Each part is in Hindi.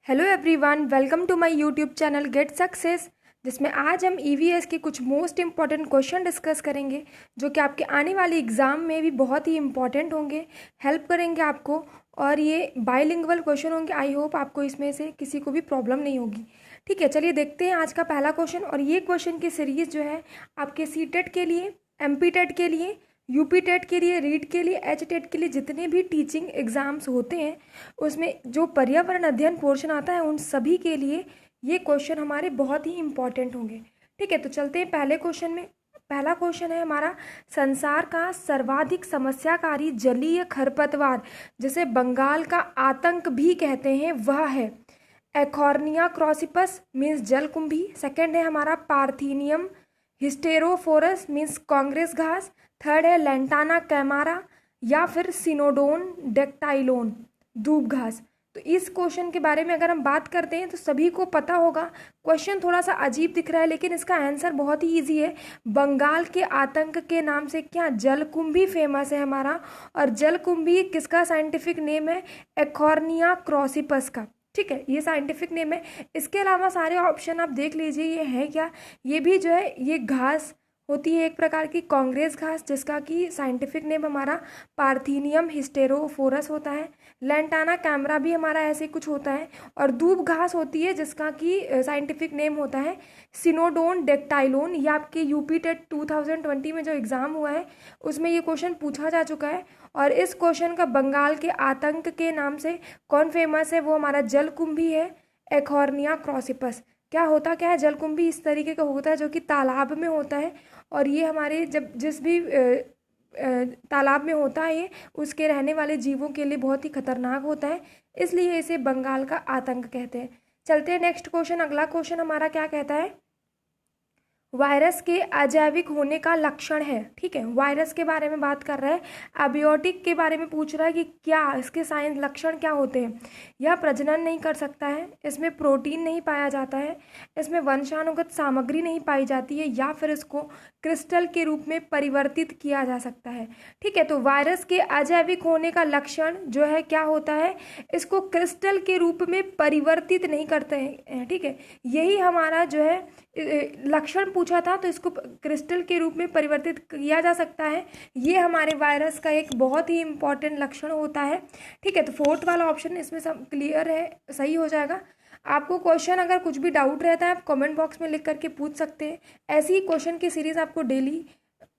Hello everyone, welcome to my YouTube channel get success, जिसमें आज हम ईवीएस के कुछ मोस्ट इम्पॉर्टेंट क्वेश्चन डिस्कस करेंगे जो कि आपके आने वाले एग्ज़ाम में भी बहुत ही इम्पॉर्टेंट होंगे, हेल्प करेंगे आपको। और ये बाइलिंगुअल क्वेश्चन होंगे। आई होप आपको इसमें से किसी को भी प्रॉब्लम नहीं होगी। ठीक है, चलिए देखते हैं आज का पहला क्वेश्चन। और ये क्वेश्चन की सीरीज़ जो है आपके सी-टेट के लिए, एमपी-टेट के लिए, यूपी-टेट के लिए, रीट के लिए, एच-टेट के लिए जितने भी टीचिंग एग्ज़ाम्स होते हैं उसमें जो पर्यावरण अध्ययन पोर्शन आता है उन सभी के लिए ये क्वेश्चन हमारे बहुत ही इम्पॉर्टेंट होंगे। ठीक है, तो चलते हैं पहले क्वेश्चन में। पहला क्वेश्चन है हमारा, संसार का सर्वाधिक समस्याकारी जलीय खरपतवार जिसे बंगाल का आतंक भी कहते हैं वह है एखॉर्निया क्रॉसिपस मीन्स जलकुंभी। सेकंड है हमारा पार्थीनियम हिस्टेरोफोरस मीन्स कांग्रेस घास। थर्ड है लेंटाना कैमारा या फिर सिनोडोन डेक्टाइलोन धूप घास। तो इस क्वेश्चन के बारे में अगर हम बात करते हैं तो सभी को पता होगा। क्वेश्चन थोड़ा सा अजीब दिख रहा है लेकिन इसका आंसर बहुत ही इजी है। बंगाल के आतंक के नाम से क्या जलकुंभी फेमस है हमारा, और जलकुंभी किसका साइंटिफिक नेम है? एखॉर्निया क्रॉसिपस का। ठीक है, ये साइंटिफिक नेम है। इसके अलावा सारे ऑप्शन आप देख लीजिए, ये है क्या, ये भी जो है ये घास होती है एक प्रकार की कांग्रेस घास जिसका कि साइंटिफिक नेम हमारा पार्थीनियम हिस्टेरोफोरस होता है। लेंटाना कैमरा भी हमारा ऐसे कुछ होता है। और दूब घास होती है जिसका कि साइंटिफिक नेम होता है सिनोडोन डेक्टाइलोन। ये आपके यूपी टेट 2020 में जो एग्ज़ाम हुआ है उसमें ये क्वेश्चन पूछा जा चुका है। और इस क्वेश्चन का बंगाल के आतंक के नाम से कौन फेमस है? वो हमारा जलकुंभी है, एखॉर्निया क्रॉसिपस। क्या है जलकुंभी इस तरीके का होता है जो कि तालाब में होता है। और ये हमारे जब जिस भी तालाब में होता है ये उसके रहने वाले जीवों के लिए बहुत ही खतरनाक होता है, इसलिए इसे बंगाल का आतंक कहते हैं। चलते हैं नेक्स्ट क्वेश्चन। अगला क्वेश्चन हमारा क्या कहता है? वायरस के अजैविक होने का लक्षण है। ठीक है, वायरस के बारे में बात कर रहा है, एबियोटिक के बारे में पूछ रहा है कि क्या इसके साइंस लक्षण क्या होते हैं। यह प्रजनन नहीं कर सकता है, इसमें प्रोटीन नहीं पाया जाता है, इसमें वंशानुगत सामग्री नहीं पाई जाती है, या फिर इसको क्रिस्टल के रूप में परिवर्तित किया जा सकता है। ठीक है, तो वायरस के अजैविक होने का लक्षण जो है क्या होता है? इसको क्रिस्टल के रूप में परिवर्तित नहीं करते हैं। ठीक है, यही हमारा जो है लक्षण पूछा था, तो इसको क्रिस्टल के रूप में परिवर्तित किया जा सकता है। ये हमारे वायरस का एक बहुत ही इंपॉर्टेंट लक्षण होता है। ठीक है, तो फोर्थ वाला ऑप्शन इसमें सब क्लियर है, सही हो जाएगा। आपको क्वेश्चन अगर कुछ भी डाउट रहता है आप कमेंट बॉक्स में लिख करके पूछ सकते हैं। ऐसी ही क्वेश्चन की सीरीज़ आपको डेली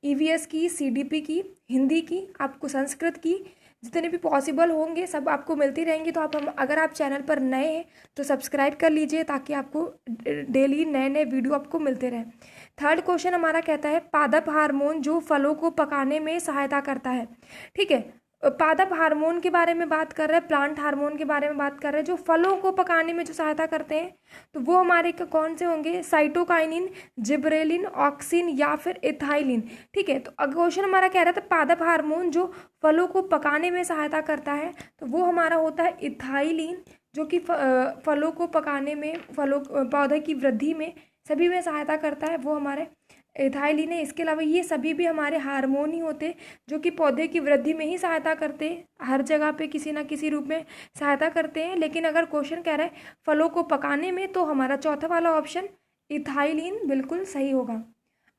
ईवीएस की, सीडीपी की, हिंदी की, आपको संस्कृत की, जितने भी पॉसिबल होंगे सब आपको मिलती रहेंगी। तो अगर आप चैनल पर नए हैं तो सब्सक्राइब कर लीजिए ताकि आपको डेली नए नए वीडियो आपको मिलते रहें। थर्ड क्वेश्चन हमारा कहता है पादप हार्मोन जो फलों को पकाने में सहायता करता है। ठीक है, पादप हार्मोन के बारे में बात कर रहे हैं, प्लांट हार्मोन के बारे में बात कर रहे हैं जो फलों को पकाने में जो सहायता करते हैं, तो वो हमारे कौन से होंगे? साइटोकाइनिन, जिब्रेलिन, ऑक्सिन या फिर इथाइलिन। ठीक है, तो क्वेश्चन हमारा कह रहा था पादप हार्मोन जो फलों को पकाने में सहायता करता है, तो वो हमारा होता है इथाइलिन, जो कि फलों को पकाने में, पौधे की वृद्धि में सभी में सहायता करता है, वो हमारे इथाइलिन है। इसके अलावा ये सभी भी हमारे हार्मोन ही होते जो कि पौधे की वृद्धि में ही सहायता करते हैं, हर जगह पे किसी ना किसी रूप में सहायता करते हैं। लेकिन अगर क्वेश्चन कह रहा है फलों को पकाने में, तो हमारा चौथा वाला ऑप्शन इथाइलिन बिल्कुल सही होगा।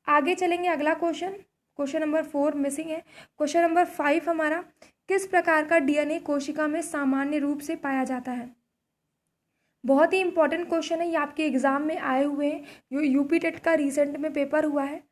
आगे चलेंगे, अगला क्वेश्चन, क्वेश्चन नंबर 4 मिसिंग है। क्वेश्चन नंबर 5 हमारा, किस प्रकार का डीएनए कोशिका में सामान्य रूप से पाया जाता है? बहुत ही इंपॉर्टेंट क्वेश्चन है, ये आपके एग्जाम में आए हुए हैं। जो यूपी टेट का रिसेंट में पेपर हुआ है,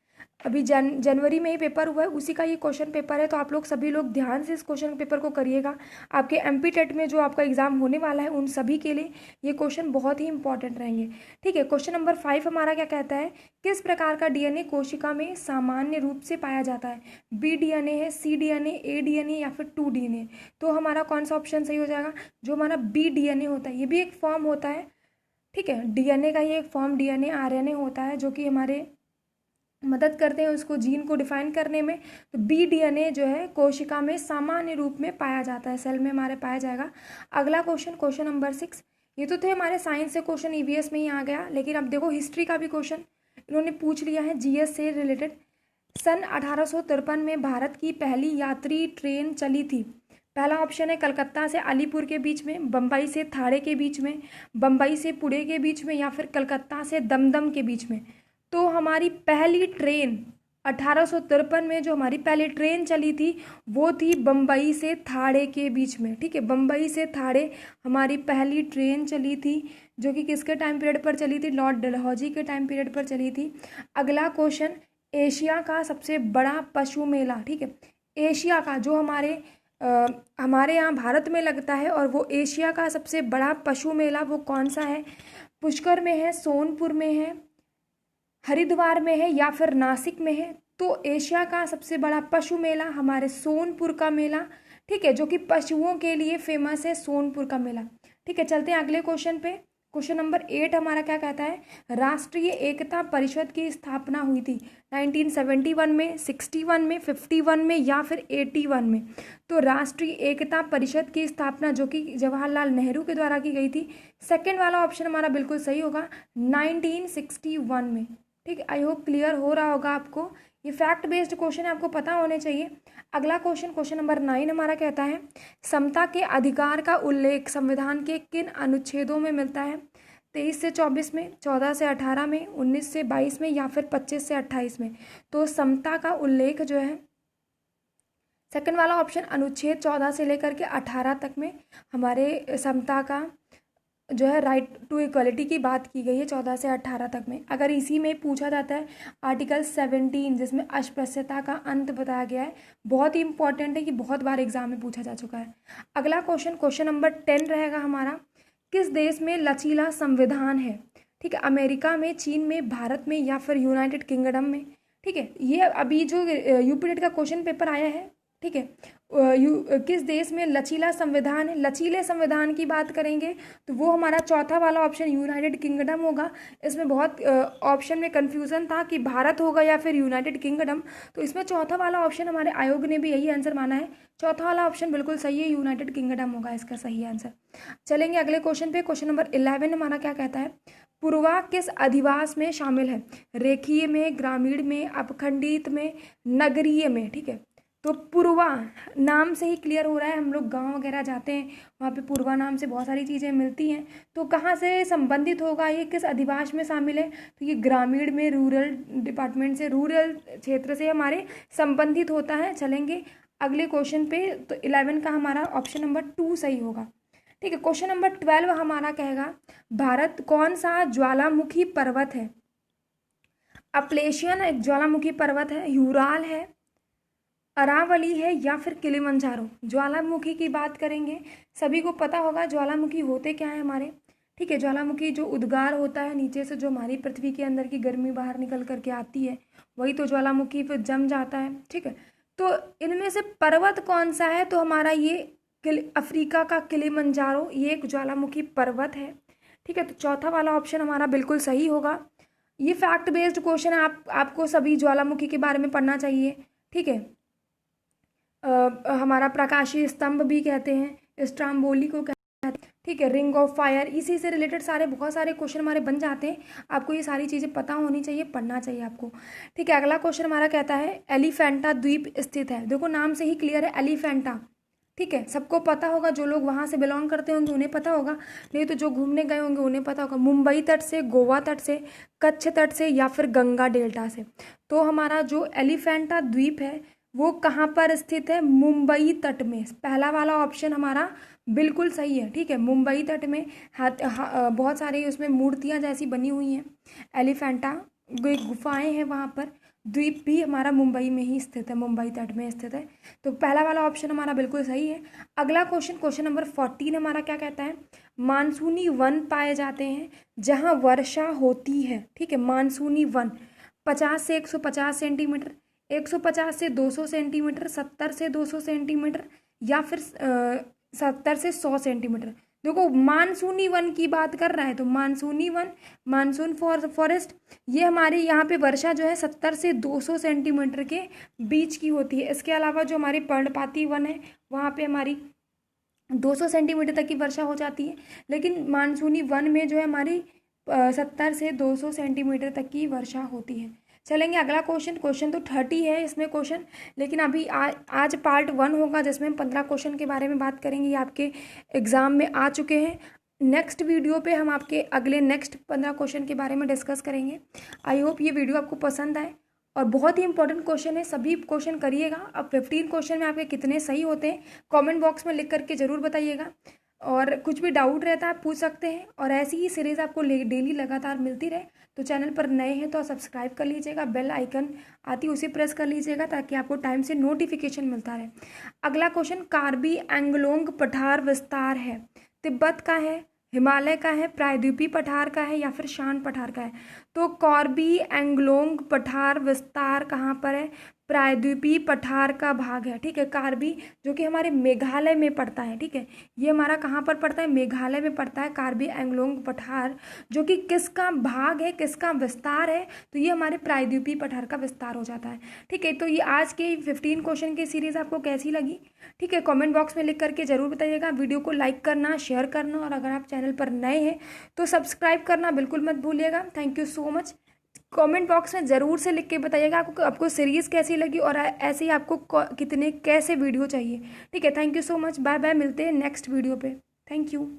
अभी जनवरी में ही पेपर हुआ है, उसी का ये क्वेश्चन पेपर है। तो आप लोग सभी लोग ध्यान से इस क्वेश्चन पेपर को करिएगा। आपके एमपी टेट में जो आपका एग्जाम होने वाला है उन सभी के लिए ये क्वेश्चन बहुत ही इंपॉर्टेंट रहेंगे। ठीक है, क्वेश्चन नंबर 5 हमारा क्या कहता है? किस प्रकार का डीएनए कोशिका में सामान्य रूप से पाया जाता है? बी डीएनए है, सी डीएनए, ए डीएनए या फिर 2 डीएनए? तो हमारा कौन सा ऑप्शन सही हो जाएगा? जो हमारा बी डीएनए होता है, ये भी एक फॉर्म होता है। ठीक है, डीएनए का ही एक फॉर्म डीएनए आरएनए होता है जो कि हमारे मदद करते हैं उसको जीन को डिफाइन करने में। तो बी डीएनए जो है कोशिका में सामान्य रूप में पाया जाता है, सेल में हमारे पाया जाएगा। अगला क्वेश्चन, क्वेश्चन नंबर 6। ये तो थे हमारे साइंस से क्वेश्चन, ईवीएस में ही आ गया। लेकिन अब देखो हिस्ट्री का भी क्वेश्चन इन्होंने पूछ लिया है, जीएस से रिलेटेड। सन 1853 में भारत की पहली यात्री ट्रेन चली थी। पहला ऑप्शन है कलकत्ता से अलीपुर के बीच में, बम्बई से थाड़े के बीच में, बम्बई से पुणे के बीच में, या फिर कलकत्ता से दमदम के बीच में। तो हमारी पहली ट्रेन 1853 में जो हमारी पहली ट्रेन चली थी वो थी बम्बई से थाड़े के बीच में। ठीक है, बम्बई से थाड़े हमारी पहली ट्रेन चली थी, जो कि किसके टाइम पीरियड पर चली थी? लॉर्ड डलहौजी के टाइम पीरियड पर चली थी। अगला क्वेश्चन, एशिया का सबसे बड़ा पशु मेला। ठीक है, एशिया का जो हमारे यहाँ भारत में लगता है और वो एशिया का सबसे बड़ा पशु मेला वो कौन सा है? पुष्कर में है, सोनपुर में है, हरिद्वार में है, या फिर नासिक में है? तो एशिया का सबसे बड़ा पशु मेला हमारे सोनपुर का मेला, ठीक है, जो कि पशुओं के लिए फेमस है, सोनपुर का मेला। ठीक है, चलते हैं अगले क्वेश्चन पे। क्वेश्चन नंबर 8 हमारा क्या कहता है? राष्ट्रीय एकता परिषद की स्थापना हुई थी 1971 में, 61 में, 51 में, या फिर 81 में? तो राष्ट्रीय एकता परिषद की स्थापना जो कि जवाहरलाल नेहरू के द्वारा की गई थी, सेकंड वाला ऑप्शन हमारा बिल्कुल सही होगा, 1961 में। ठीक है, आई होप क्लियर हो रहा होगा आपको। ये फैक्ट बेस्ड क्वेश्चन है, आपको पता होने चाहिए। अगला क्वेश्चन, क्वेश्चन नंबर 9 हमारा कहता है समता के अधिकार का उल्लेख संविधान के किन अनुच्छेदों में मिलता है? 23 से 24 में, 14 से 18 में, 19 से 22 में, या फिर 25 से 28 में? तो समता का उल्लेख जो है, सेकंड वाला ऑप्शन, अनुच्छेद 14 से लेकर के 18 तक में हमारे समता का जो है राइट टू इक्वलिटी की बात की गई है 14 से 18 तक में। अगर इसी में पूछा जाता है आर्टिकल 17 जिसमें अस्पृश्यता का अंत बताया गया है, बहुत ही इंपॉर्टेंट है कि बहुत बार एग्जाम में पूछा जा चुका है। अगला क्वेश्चन, क्वेश्चन नंबर 10 रहेगा हमारा, किस देश में लचीला संविधान है? ठीक है, अमेरिका में, चीन में, भारत में, या फिर यूनाइटेड किंगडम में? ठीक है, ये अभी जो यूपीटेट का क्वेश्चन पेपर आया है, ठीक है, किस देश में लचीला संविधान है? लचीले संविधान की बात करेंगे तो वो हमारा चौथा वाला ऑप्शन यूनाइटेड किंगडम होगा। इसमें बहुत ऑप्शन में कंफ्यूजन था कि भारत होगा या फिर यूनाइटेड किंगडम, तो इसमें चौथा वाला ऑप्शन हमारे आयोग ने भी यही आंसर माना है, चौथा वाला ऑप्शन बिल्कुल सही है, यूनाइटेड किंगडम होगा इसका सही आंसर। चलेंगे अगले क्वेश्चन पे। क्वेश्चन नंबर 11 हमारा क्या कहता है? पूर्वा किस अधिवास में शामिल है? रेखीय में, ग्रामीण में, अपखंडित में, नगरीय में? ठीक है, तो पूर्वा नाम से ही क्लियर हो रहा है, हम लोग गांव वगैरह जाते हैं वहाँ पे पूर्वा नाम से बहुत सारी चीज़ें मिलती हैं, तो कहाँ से संबंधित होगा, ये किस अधिवास में शामिल है? तो ये ग्रामीण में, रूरल डिपार्टमेंट से, रूरल क्षेत्र से हमारे संबंधित होता है। चलेंगे अगले क्वेश्चन पे, तो 11 का हमारा ऑप्शन नंबर 2 सही होगा। ठीक है, क्वेश्चन नंबर 12 हमारा कहेगा भारत कौन सा ज्वालामुखी पर्वत है? अपलेशियन एक ज्वालामुखी पर्वत है, यूराल है, अरावली है, या फिर किलिमंजारो? ज्वालामुखी की बात करेंगे, सभी को पता होगा ज्वालामुखी होते क्या है हमारे। ठीक है, ज्वालामुखी जो उद्गार होता है नीचे से, जो हमारी पृथ्वी के अंदर की गर्मी बाहर निकल करके आती है, वही तो ज्वालामुखी फिर जम जाता है। ठीक है, तो इनमें से पर्वत कौन सा है? तो हमारा ये अफ्रीका का किलिमंजारो, ये एक ज्वालामुखी पर्वत है। ठीक है, तो चौथा वाला ऑप्शन हमारा बिल्कुल सही होगा। ये फैक्ट बेस्ड क्वेश्चन है, आपको सभी ज्वालामुखी के बारे में पढ़ना चाहिए। ठीक है, हमारा प्रकाशीय स्तंभ भी कहते हैं, स्ट्राम्बोली को कहते हैं। ठीक है, रिंग ऑफ फायर, इसी से रिलेटेड सारे बहुत सारे क्वेश्चन हमारे बन जाते हैं, आपको ये सारी चीज़ें पता होनी चाहिए, पढ़ना चाहिए आपको। ठीक है, अगला क्वेश्चन हमारा कहता है एलिफेंटा द्वीप स्थित है? देखो नाम से ही क्लियर है, एलिफेंटा। ठीक है, सबको पता होगा, जो लोग वहाँ से बिलोंग करते होंगे उन्हें पता होगा, नहीं तो जो घूमने गए होंगे उन्हें पता होगा। मुंबई तट से, गोवा तट से, कच्छ तट से, या फिर गंगा डेल्टा से? तो हमारा जो एलिफेंटा द्वीप है वो कहाँ पर स्थित है? मुंबई तट में। पहला वाला ऑप्शन हमारा बिल्कुल सही है। ठीक है, मुंबई तट में बहुत सारी उसमें मूर्तियाँ जैसी बनी हुई हैं, एलिफेंटा गुफाएं हैं वहाँ पर। द्वीप भी हमारा मुंबई में ही स्थित है, मुंबई तट में स्थित है, तो पहला वाला ऑप्शन हमारा बिल्कुल सही है। अगला क्वेश्चन, क्वेश्चन नंबर 14 हमारा क्या कहता है? मानसूनी वन पाए जाते हैं जहाँ वर्षा होती है। ठीक है, मानसूनी वन 50 से 150 सेंटीमीटर, 150 से 200 सेंटीमीटर, 70 से 200 सेंटीमीटर, या फिर 70 से 100 सेंटीमीटर? देखो मानसूनी वन की बात कर रहा है, तो मानसूनी वन, मानसून फॉरेस्ट, ये हमारे यहाँ पे वर्षा जो है 70 से 200 सेंटीमीटर के बीच की होती है। इसके अलावा जो हमारी पर्णपाती वन है वहाँ पे हमारी 200 सेंटीमीटर तक की वर्षा हो जाती है, लेकिन मानसूनी वन में जो है हमारी 70 से 200 सेंटीमीटर तक की वर्षा होती है। चलेंगे अगला क्वेश्चन तो 30 है इसमें क्वेश्चन, लेकिन अभी आज पार्ट 1 होगा जिसमें हम 15 क्वेश्चन के बारे में बात करेंगे। ये आपके एग्ज़ाम में आ चुके हैं। नेक्स्ट वीडियो पे हम आपके अगले नेक्स्ट 15 क्वेश्चन के बारे में डिस्कस करेंगे। आई होप ये वीडियो आपको पसंद आए, और बहुत ही इंपॉर्टेंट क्वेश्चन है, सभी क्वेश्चन करिएगा। अब 15 क्वेश्चन में आपके कितने सही होते हैं कमेंट बॉक्स में लिख करके ज़रूर बताइएगा, और कुछ भी डाउट रहता है आप पूछ सकते हैं। और ऐसी ही सीरीज़ आपको डेली लगातार मिलती रहे तो चैनल पर नए हैं तो सब्सक्राइब कर लीजिएगा, बेल आइकन आती उसे प्रेस कर लीजिएगा ताकि आपको टाइम से नोटिफिकेशन मिलता रहे। अगला क्वेश्चन, कार्बी एंगलोंग पठार विस्तार है, तिब्बत का है, हिमालय का है, प्रायद्वीपीय पठार का है या फिर शान पठार का है? तो कार्बी एंगलोंग पठार विस्तार कहाँ पर है? प्रायद्वीपीय पठार का भाग है, ठीक है। कार्बी जो कि हमारे मेघालय में पड़ता है, ठीक है। ये हमारा कहाँ पर पड़ता है? मेघालय में पड़ता है कार्बी एंगलोंग पठार, जो कि किसका भाग है, किसका विस्तार है? तो ये हमारे प्रायद्वीपीय पठार का विस्तार हो जाता है, ठीक है। तो ये आज के 15 क्वेश्चन की सीरीज़ आपको कैसी लगी, ठीक है, कमेंट बॉक्स में लिख करके ज़रूर बताइएगा। वीडियो को लाइक करना, शेयर करना, और अगर आप चैनल पर नए हैं तो सब्सक्राइब करना बिल्कुल मत भूलिएगा। Thank you so much. Comment box में ज़रूर से लिख के बताइएगा आपको सीरीज़ कैसी लगी, और ऐसे ही आपको कितने कैसे वीडियो चाहिए, ठीक है। Thank you so much, bye bye, मिलते हैं नेक्स्ट वीडियो पे। Thank you.